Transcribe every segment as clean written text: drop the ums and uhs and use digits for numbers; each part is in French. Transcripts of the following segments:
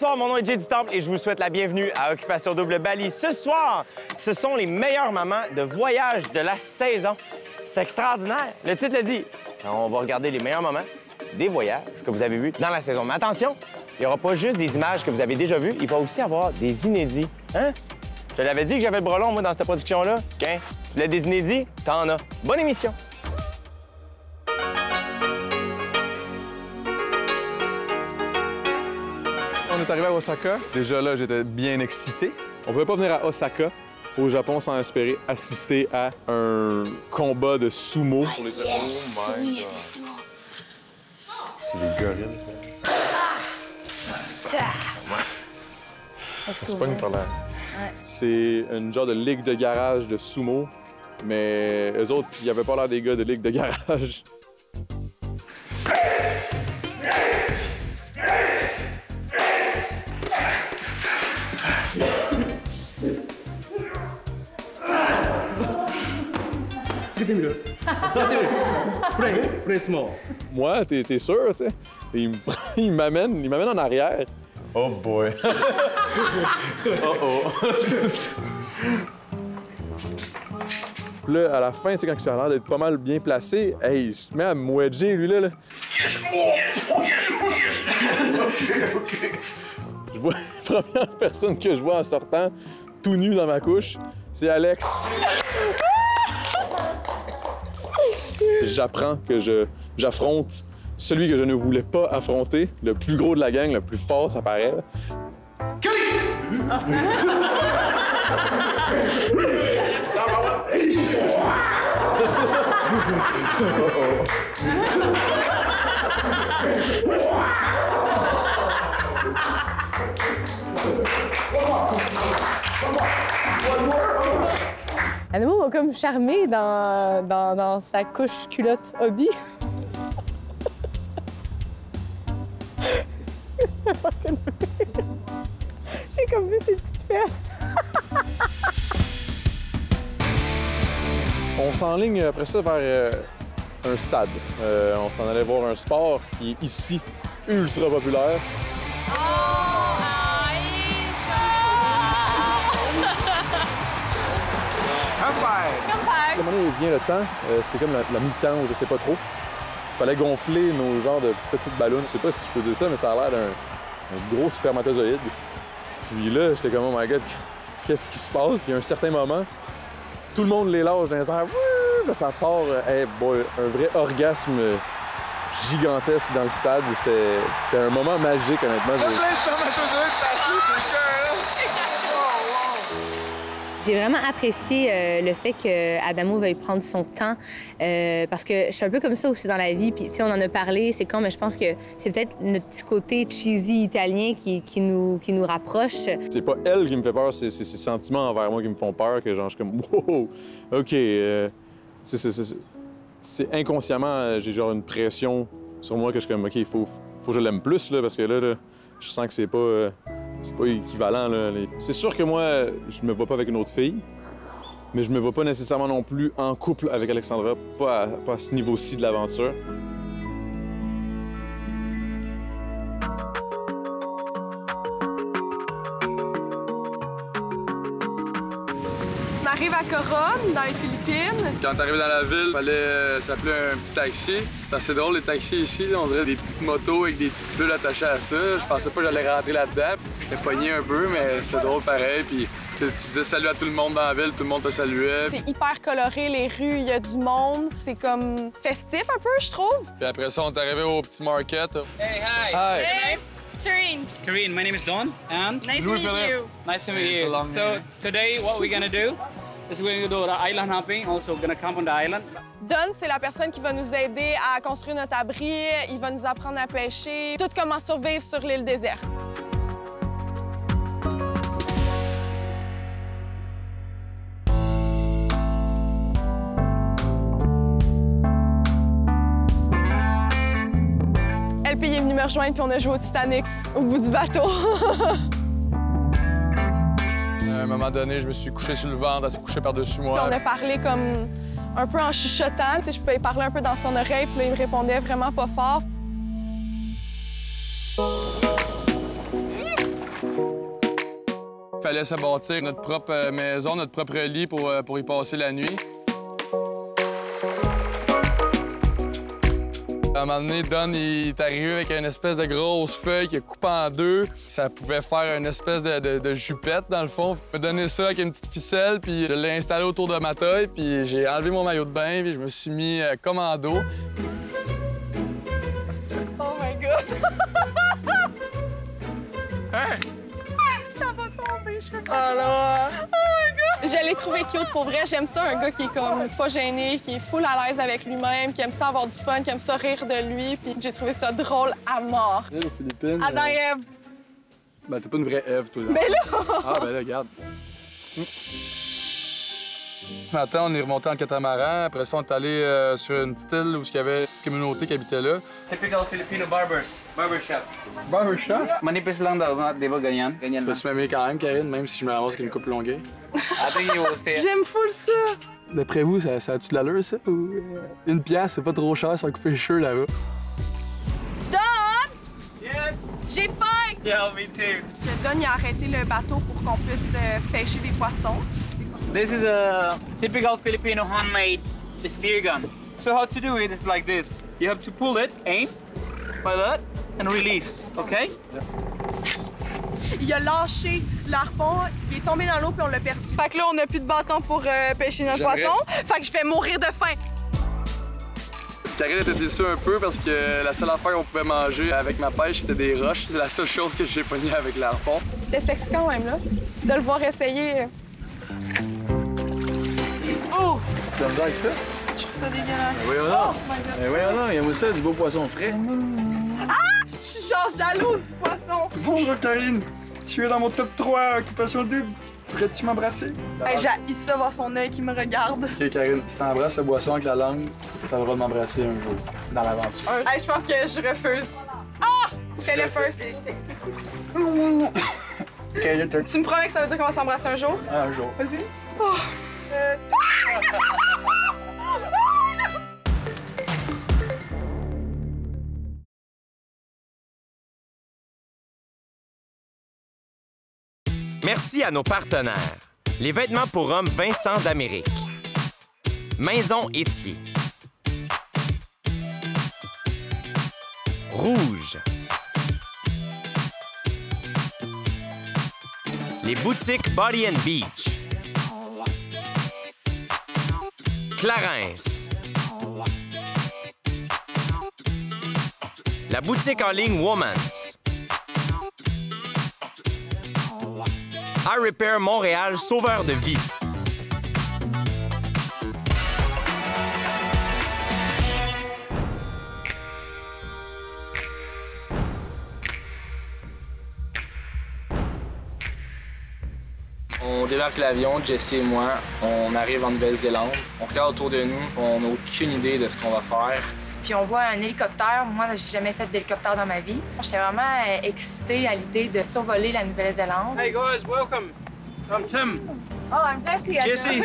Bonsoir, mon nom est Jay du Temple et je vous souhaite la bienvenue à Occupation Double Bali. Ce soir, ce sont les meilleurs moments de voyage de la saison. C'est extraordinaire. Le titre le dit. On va regarder les meilleurs moments des voyages que vous avez vus dans la saison. Mais attention, il n'y aura pas juste des images que vous avez déjà vues, il va aussi avoir des inédits. Hein? Je te l'avais dit que j'avais le bras long, moi, dans cette production-là. Tiens, tu voulais des inédits? T'en as. Bonne émission. On est arrivé à Osaka. Déjà là, j'étais bien excité. On pouvait pas venir à Osaka, au Japon, sans espérer assister à un combat de sumo. Oh my God. C'est des gorilles. Ça se pogne par la... C'est une genre de ligue de garage de sumo, mais eux autres, ils avaient pas l'air des gars de ligue de garage. Moi, t'es sûr, tu sais? Il m'amène en arrière. Oh boy! Oh. Puis là, à la fin, tu sais, quand ça a l'air d'être pas mal bien placé, hey, il se met à me wedger, lui, là. Je vois la première personne que je vois en sortant, tout nu dans ma couche, c'est Alex. J'apprends que j'affronte celui que je ne voulais pas affronter, le plus gros de la gang, le plus fort, ça paraît. Adamo m'a comme charmé dans sa couche culotte hobby. J'ai comme vu ses petites fesses. On s'enligne après ça vers un stade. On s'en allait voir un sport qui est ici ultra populaire. À un moment donné, vient le temps, c'est comme la mi-temps ou je sais pas trop. Fallait gonfler nos genres de petites ballons. Je sais pas si je peux dire ça, mais ça a l'air d'un gros spermatozoïde. Puis là, j'étais comme, oh my God, qu'est-ce qui se passe? Il y a un certain moment, tout le monde les lâche dans les airs. Là, ça part, hey boy, un vrai orgasme gigantesque dans le stade. C'était un moment magique, honnêtement. J'ai vraiment apprécié le fait qu'Adamo veuille prendre son temps parce que je suis un peu comme ça aussi dans la vie. Puis, tu sais, on en a parlé, c'est con, mais je pense que c'est peut-être notre petit côté cheesy italien qui nous rapproche. C'est pas elle qui me fait peur, c'est ses sentiments envers moi qui me font peur, que genre, je suis comme, wow, OK. C'est inconsciemment, j'ai genre une pression sur moi que je suis comme, OK, il faut que je l'aime plus, là, parce que là, je sens que c'est pas équivalent, là. C'est sûr que moi, je me vois pas avec une autre fille, mais je me vois pas nécessairement non plus en couple avec Alexandra, pas à ce niveau-ci de l'aventure. On arrive à Coron, dans les Philippines. Quand t'arrives dans la ville, il fallait s'appeler un petit taxi. C'est assez drôle, les taxis ici. On dirait des petites motos avec des petites bulles attachées à ça. Je pensais pas que j'allais rentrer là-dedans. J'étais pogné un peu, mais c'était drôle pareil. Puis tu disais salut à tout le monde dans la ville, tout le monde te saluait. C'est hyper coloré, les rues, il y a du monde. C'est comme festif un peu, je trouve. Puis après ça, on est arrivé au petit market. Hey, hi. Hi. Hey, Karine. Karine, my name is Don, and Nice to meet you. nice to meet It's a you. long So name. today, what we're gonna do is we're gonna do the island hopping. Also, gonna camp on the island. Don, c'est la personne qui va nous aider à construire notre abri. Il va nous apprendre à pêcher, tout comment survivre sur l'île déserte. LP est venu me rejoindre puis on a joué au Titanic au bout du bateau. À un moment donné, je me suis couché sur le ventre, elle s'est couchée par-dessus moi. Puis on a parlé comme un peu en chuchotant. Tu sais, je pouvais parler un peu dans son oreille, puis là, il me répondait vraiment pas fort. Il fallait se bâtir notre propre maison, notre propre lit pour y passer la nuit. À un moment donné, Don il est arrivé avec une espèce de grosse feuille qui a coupé en deux. Ça pouvait faire une espèce de jupette, dans le fond. Il m'a donné ça avec une petite ficelle, puis je l'ai installé autour de ma taille, puis j'ai enlevé mon maillot de bain, puis je me suis mis commando. Oh my God! Hein? Ça va tomber, je fais pas. Alors... Oh my God! Je l'ai trouvé cute pour vrai. J'aime ça, un gars qui est comme pas gêné, qui est full à l'aise avec lui-même, qui aime ça avoir du fun, qui aime ça rire de lui. Puis j'ai trouvé ça drôle à mort. Aux Philippines... Adam et Ève. Ben, t'es pas une vraie Ève, toi. Mais là! Ah, ben là, regarde. Ce matin, on est remonté en catamaran. Après ça, on est allé sur une petite île où il y avait une communauté qui habitait là. Typical Filipino barbershop. Barbershop? Manipis lang daw, di ba ganyan? Ganyan lang. Tu m'aimer quand même, Karine, même si je me ramasse avec une coupe longuée? I think you will stay. J'aime full ça! D'après vous, ça a-tu de l'allure, ça? Ou une pièce, c'est pas trop cher, ça va couper les cheveux là-bas. Don! Yes! J'ai faim! Yeah, me too. Don il a arrêté le bateau pour qu'on puisse pêcher des poissons. This is a typical Filipino handmade spear gun. So how to do it is like this. You have to pull it, aim, like that, and release, okay? Il a lâché l'harpon, il est tombé dans l'eau puis on l'a perdu. Fait que là, on n'a plus de bâton pour pêcher notre poisson. Fait que je vais mourir de faim. Karine était déçue un peu parce que la seule affaire qu'on pouvait manger avec ma pêche, c'était des roches. C'est la seule chose que j'ai pognée avec l'harpon. C'était sexy quand même, là, de le voir essayer. Oh! Tu vas me dire avec ça? Je trouve ça dégueulasse. Voyons donc! Voyons donc, il y a ça, du beau poisson frais. Ah! Je suis genre jalouse du poisson. Bonjour Karine, tu es dans mon top 3 occupation double. Pourrais-tu m'embrasser? Hey, j'ai ça voir son œil qui me regarde. Ok Karine, si t'embrasses la boisson avec la langue, t'as le droit de m'embrasser un jour, dans l'aventure. Hey, je pense que je refuse. Ah! Fais-le first. Ok, your turn. Tu me promets que ça veut dire qu'on va s'embrasser un jour? Un jour. Vas-y. Oh. Merci à nos partenaires. Les vêtements pour hommes Vincent d'Amérique. Maison Étier. Rouge. Les boutiques Body and Beach. Clarence. La boutique en ligne Woman's. iRepair Montréal, sauveur de vie. On débarque l'avion, Jesse et moi, on arrive en Nouvelle-Zélande. On regarde autour de nous, on n'a aucune idée de ce qu'on va faire. Puis on voit un hélicoptère. Moi, j'ai jamais fait d'hélicoptère dans ma vie. J'étais vraiment excitée à l'idée de survoler la Nouvelle-Zélande. Hey guys, welcome. I'm Tim. Oh, I'm Jessie. Jesse.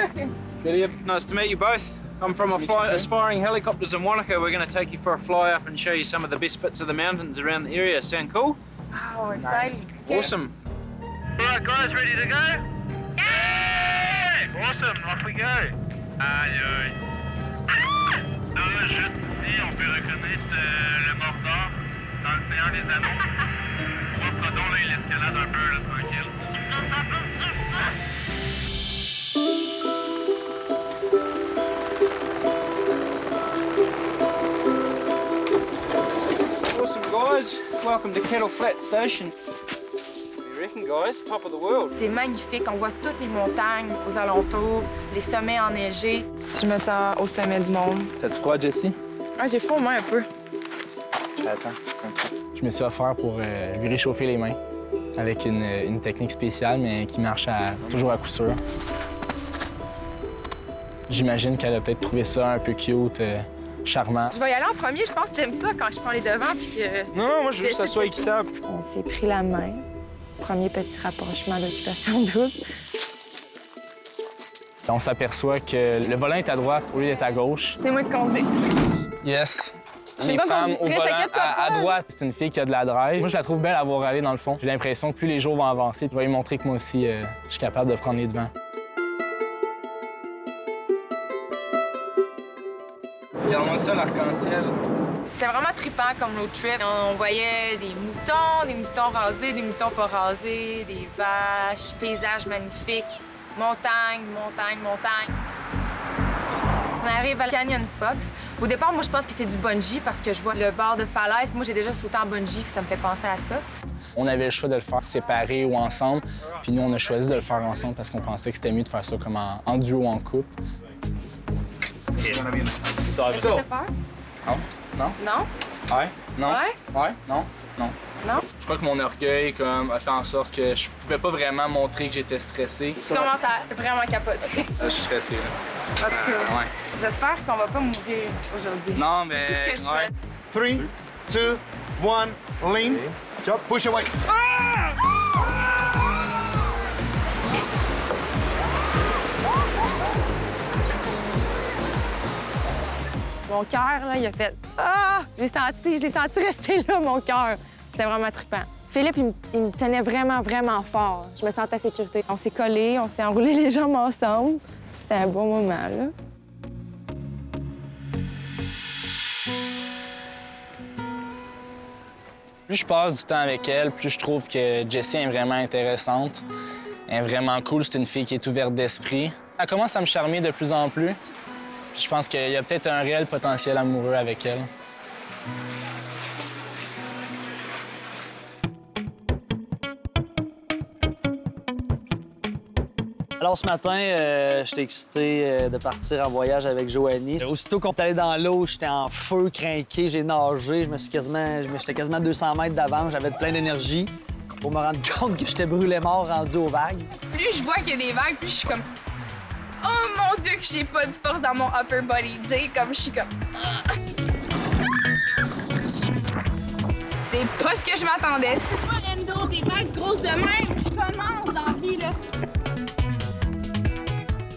Nice to meet you both. I'm from Aspiring Helicopters in Wanaka. We're going to take you for a fly up and show you some of the best bits of the mountains around the area. Sound cool? Wow, exciting. Awesome. All right, guys, ready to go? Yay! Awesome, off we go. Aïe, aïe. Ah! Juste ici, on peut reconnaître le Mordor dans le Seigneur des Anneaux. On voit Frodon, là, il escalade un peu, là, tranquille. Il flotte un peu sur ça. Awesome, guys. Welcome to Kettle Flat Station. Guys, top of the world. C'est magnifique. On voit toutes les montagnes aux alentours, les sommets enneigés. Je me sens au sommet du monde. T'as-tu froid, Jesse? Ah, j'ai froid au moins un peu. Attends. Je me suis offert pour lui réchauffer les mains avec une technique spéciale, mais qui marche toujours à coup sûr. J'imagine qu'elle a peut-être trouvé ça un peu cute, charmant. Je vais y aller en premier. Je pense que t'aimes ça quand je prends les devants. Puis que... Non, moi, je veux que ça soit équitable. On s'est pris la main. Premier petit rapprochement d'occupation double. On s'aperçoit que le volant est à droite au lieu d'être à gauche. C'est moi de conduire. Yes. Une femme au volant à droite, c'est une fille qui a de la drive. Moi, je la trouve belle à voir aller dans le fond. J'ai l'impression que plus les jours vont avancer, je vais lui montrer que moi aussi, je suis capable de prendre les devants. Regarde-moi ça, l'arc-en-ciel. C'est vraiment trippant comme road trip. On voyait des moutons rasés, des moutons pas rasés, des vaches, paysages magnifiques, montagne. On arrive à Canyon Fox. Au départ, moi, je pense que c'est du bungee parce que je vois le bord de falaise. Moi, j'ai déjà sauté en bungee, puis ça me fait penser à ça. On avait le choix de le faire séparé ou ensemble, puis nous, on a choisi de le faire ensemble parce qu'on pensait que c'était mieux de faire ça comme en duo ou en couple. Est-ce que t'as peur? Non. Non? Non? Ouais? Non? Ouais? Ouais? Non? Non. Non? Je crois que mon orgueil a fait en sorte que je pouvais pas vraiment montrer que j'étais stressé. Je commence à vraiment capoter. Je suis stressé, là. En tout cas, Ouais. j'espère qu'on va pas mourir aujourd'hui. Non, mais... C'est ce que je souhaite. 3, 2, 1, lean. Jump, push away. Mon cœur, là, il a fait « Ah! » Je l'ai senti rester là, mon cœur. C'était vraiment trippant. Philippe, il me tenait vraiment, vraiment fort. Je me sentais en sécurité. On s'est collés, on s'est enroulés les jambes ensemble. C'était un bon moment, là. Plus je passe du temps avec elle, plus je trouve que Jessie est vraiment intéressante. Elle est vraiment cool, c'est une fille qui est ouverte d'esprit. Elle commence à me charmer de plus en plus. Je pense qu'il y a peut-être un réel potentiel amoureux avec elle. Alors ce matin, j'étais excité de partir en voyage avec Joanie. Aussitôt qu'on est allé dans l'eau, j'étais en feu, crinqué, j'ai nagé, j'étais quasiment 200 mètres d'avance, j'avais plein d'énergie pour me rendre compte que j'étais brûlé mort rendu aux vagues. Plus je vois qu'il y a des vagues, plus je suis comme « Oh mon Dieu que j'ai pas de force dans mon upper body! » Tu sais, comme je suis comme... C'est pas ce que je m'attendais. Moi, Endo, des vagues grosses de même, je commence dans la vie, là.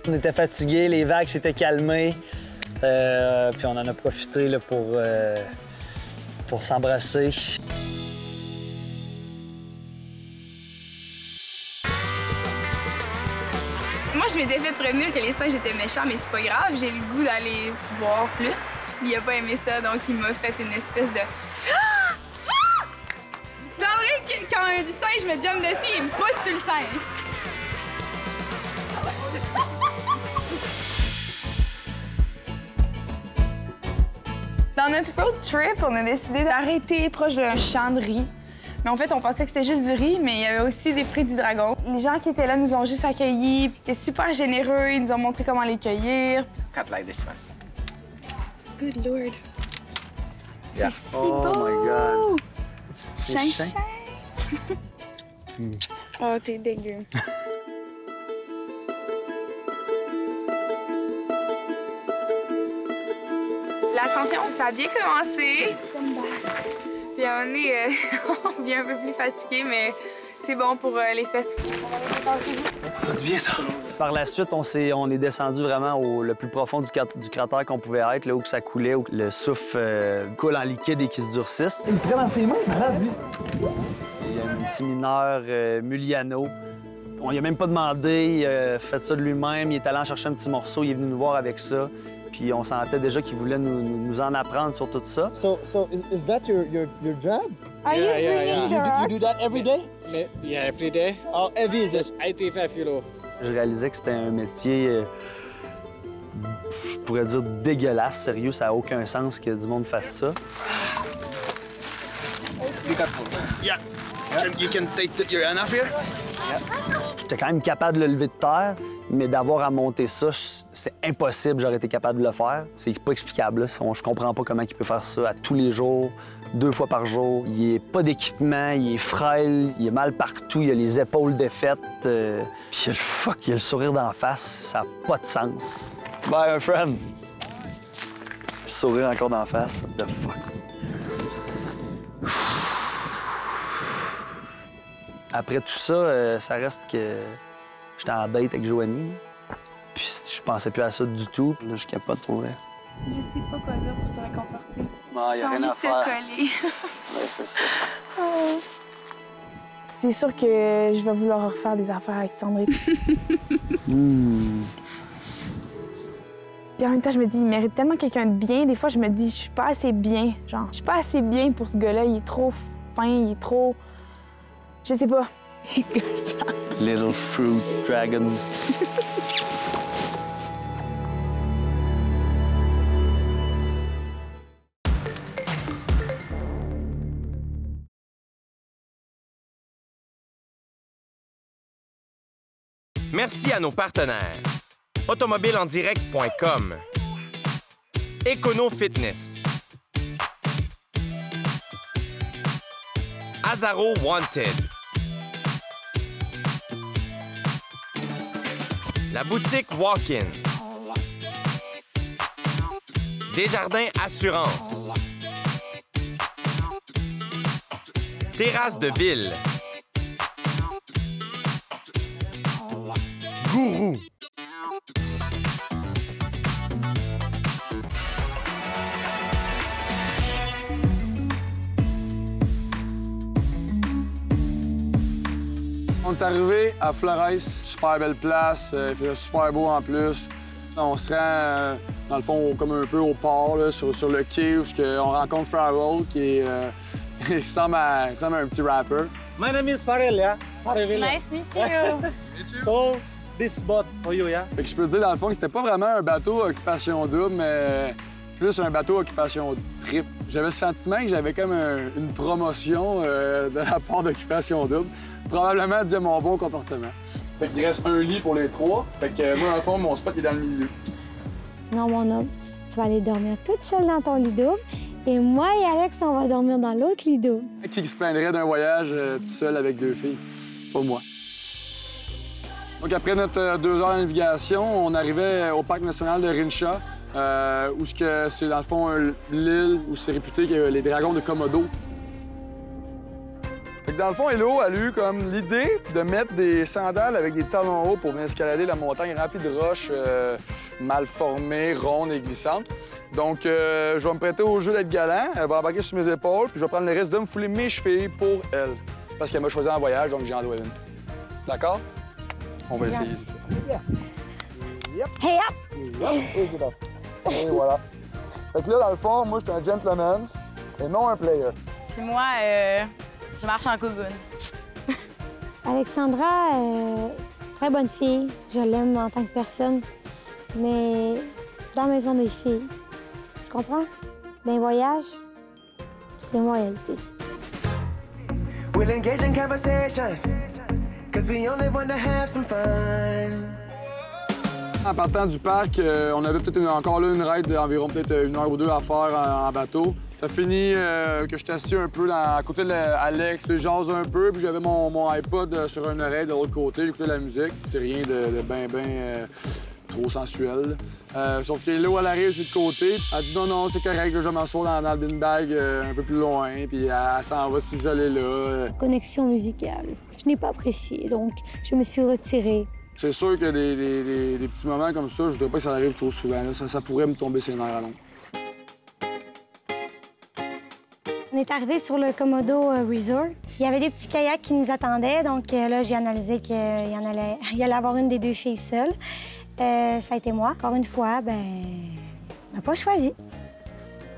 On était fatigués, les vagues s'étaient calmées, puis on en a profité là, pour s'embrasser. Moi, je m'étais fait prévenir que les singes étaient méchants, mais c'est pas grave, j'ai le goût d'aller voir plus. Il a pas aimé ça, donc il m'a fait une espèce de... Ah! Ah! Dans le vrai, quand un singe me jump dessus, il me pousse sur le singe. Dans notre road trip, on a décidé d'arrêter proche d'un champ de riz. Mais en fait, on pensait que c'était juste du riz, mais il y avait aussi des fruits du dragon. Les gens qui étaient là nous ont juste accueillis. Ils étaient super généreux, ils nous ont montré comment les cueillir. Cut like this one. Good Lord. Yeah. C'est si beau! Oh my God! Chien. Oh, t'es dégueu. L'ascension, ça a bien commencé. Puis on vient un peu plus fatigué, mais c'est bon pour les fesses. Ça dit bien ça. Par la suite, on est descendu vraiment le plus profond du cratère qu'on pouvait être, là où ça coulait, où le souffle coule en liquide et qui se durcisse. Il prend dans ses mains, malade, lui. Il y a un petit mineur, Muliano. On lui a même pas demandé, il a fait ça de lui-même. Il est allé en chercher un petit morceau, il est venu nous voir avec ça. Puis on sentait déjà qu'il voulait nous en apprendre sur tout ça. So is that your job? Yeah. You do that every day? Yeah, every day. How heavy is it? 85 kilos. Je réalisais que c'était un métier, je pourrais dire dégueulasse, sérieux. Ça n'a aucun sens que du monde fasse ça. Yeah. You can take your hand off here? J'étais quand même capable de le lever de terre, mais d'avoir à monter ça, c'est impossible, j'aurais été capable de le faire. C'est pas explicable, là. Je comprends pas comment il peut faire ça à tous les jours, 2 fois par jour. Il n'y a pas d'équipement, il est frêle, il est mal partout, il a les épaules défaites. Puis il y a le sourire d'en face, ça n'a pas de sens. Bye, my friend! Sourire encore d'en face, what the fuck? Après tout ça, ça reste que j'étais en date avec Joanie. Puis je pensais plus à ça du tout. Là, je capote pour vrai. Je sais pas quoi dire pour te réconforter. Non, y a rien à faire. J'ai envie de te coller. Ouais, c'est ça. Oh. C'est sûr que je vais vouloir refaire des affaires avec Sandrine. Puis en même temps, je me dis, il mérite tellement quelqu'un de bien. Des fois, je me dis, je suis pas assez bien. Genre, je suis pas assez bien pour ce gars-là. Il est trop fin, il est trop... Je sais pas. Little fruit dragon. Merci à nos partenaires. Automobileendirect.com, Econo Fitness, Azaro Wanted, la boutique Walk-in, Desjardins Assurance, Terrasse de Ville, Gourou. On est arrivé à Flores, super belle place, il fait super beau en plus. On se rend, dans le fond, comme un peu au port, là, sur le quai, où on rencontre Farrell, qui il ressemble à un petit rapper. My name is Farrell, yeah? Nice to meet you. So, this boat for you, yeah? Fait que je peux te dire, dans le fond, que c'était pas vraiment un bateau occupation double, mais plus un bateau occupation trip. J'avais le sentiment que j'avais comme une promotion de la part d'occupation double, probablement dû à mon bon comportement. Fait qu'il reste un lit pour les trois, fait que moi, dans le fond, mon spot est dans le milieu. Non, mon homme, tu vas aller dormir toute seule dans ton lit double, et moi et Alex, on va dormir dans l'autre lit double. Qui se plaindrait d'un voyage tout seul avec deux filles? Pas moi. Donc après notre 2 heures de navigation, on arrivait au parc national de Rincha, où c'est dans le fond l'île où c'est réputé qu'il y a les dragons de Komodo. Fait que dans le fond, Hello a eu comme l'idée de mettre des sandales avec des talons hauts pour venir escalader la montagne remplie de roches mal formées, rondes et glissantes. Donc, je vais me prêter au jeu d'être galant. Elle va embarquer sur mes épaules, puis je vais prendre le risque de me fouler mes chevilles pour elle. Parce qu'elle m'a choisi en voyage, donc j'en dois une. D'accord? On va essayer. Hey up! Et voilà. Fait que là, dans le fond, moi, je suis un gentleman et non un player. Puis moi, je marche en cougoune. Alexandra, très bonne fille. Je l'aime en tant que personne. Mais dans la maison des filles, tu comprends? D'un voyage, c'est moi, réalité. We'll engage in conversations, 'cause we only want to have some fun. En partant du parc, on avait peut-être encore là une ride d'environ peut-être 1 heure ou 2 à faire en bateau. Ça finit que j'étais assis un peu à côté d'Alex, jase un peu, puis j'avais mon iPod sur une oreille de l'autre côté, j'écoutais la musique. C'est rien de ben trop sensuel. Sauf que là, elle arrive sur le côté, elle dit non, c'est correct, je m'assois dans le beanbag un peu plus loin, puis elle s'en va s'isoler là. Connexion musicale. Je n'ai pas apprécié, donc je me suis retirée. C'est sûr que des petits moments comme ça, je voudrais pas que ça arrive trop souvent. Là. Ça pourrait me tomber ses nerfs à long. On est arrivé sur le Komodo Resort. Il y avait des petits kayaks qui nous attendaient, donc là, j'ai analysé qu'il y allait avoir une des 2 filles seule. Ça a été moi. Encore une fois, on n'a pas choisi.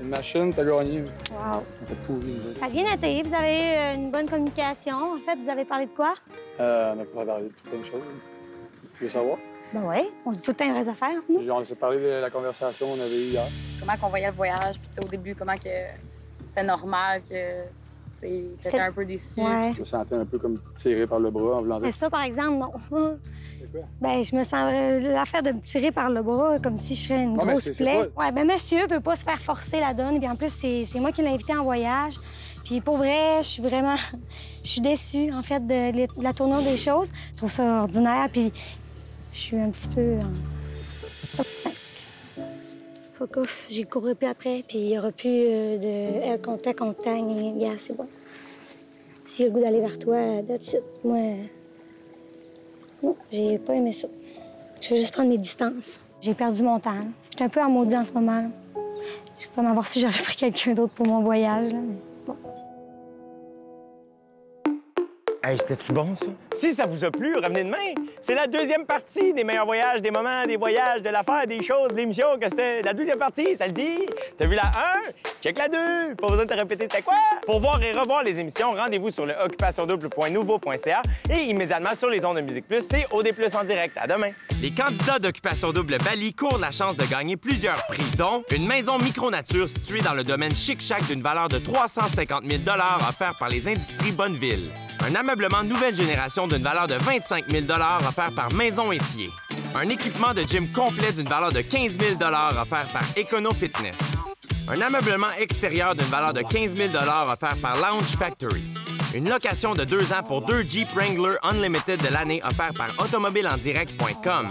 Une machine, t'as gagné. Wow. On t'a pourri. Ça a bien été. Vous avez eu une bonne communication. En fait, vous avez parlé de quoi? On a pas parlé de plein de choses. Tu veux savoir? Ben oui, on se dit tout le temps les vraies affaires, nous. On s'est parlé de la conversation qu'on avait eue hier. Comment qu'on voyait le voyage, puis au début, comment que c'est normal que t'étais un peu déçu. Ouais. Je me sentais un peu comme tiré par le bras en voulant dire. Mais ça, par exemple, non. C'est quoi? Ben, je me sens l'affaire de me tirer par le bras comme si je serais une grosse plaie. Pas... Ouais, ben monsieur veut pas se faire forcer la donne. Puis en plus, c'est moi qui l'ai invité en voyage. Puis pour vrai, je suis déçue, en fait, de la tournure des choses. Je trouve ça ordinaire, puis je suis un petit peu en... Fuck off, j'ai couru plus après, puis il n'y aura plus de air contact, et gars, c'est bon. S'il y a le goût d'aller vers toi, that's it. Moi, non, j'ai pas aimé ça. Je vais juste prendre mes distances. J'ai perdu mon temps. J'étais un peu en maudit en ce moment. Là. Je sais pas m'avoir su, j'aurais pris quelqu'un d'autre pour mon voyage. Là, mais bon. Hey, c'était-tu bon, ça? Si ça vous a plu, revenez demain. C'est la deuxième partie des meilleurs voyages, des moments, des voyages, de l'affaire, des choses, de l'émission, que c'était la deuxième partie, ça le dit. T'as vu la 1? Check la 2. Pas besoin de te répéter c'était quoi? Pour voir et revoir les émissions, rendez-vous sur le occupationdouble.nouveau.ca et immédiatement sur les ondes de Musique Plus, c'est OD Plus en direct. À demain. Les candidats d'Occupation Double Bali courent la chance de gagner plusieurs prix, dont une maison micro-nature située dans le domaine Chic-Chac d'une valeur de 350 000 offert par les Industries Bonneville. Un ameublement nouvelle génération d'une valeur de 25 000 offert par Maison Étier. Un équipement de gym complet d'une valeur de 15 000 offert par Econo Fitness. Un ameublement extérieur d'une valeur de 15 000 offert par Lounge Factory. Une location de 2 ans pour 2 Jeep Wrangler Unlimited de l'année offert par automobileendirect.com.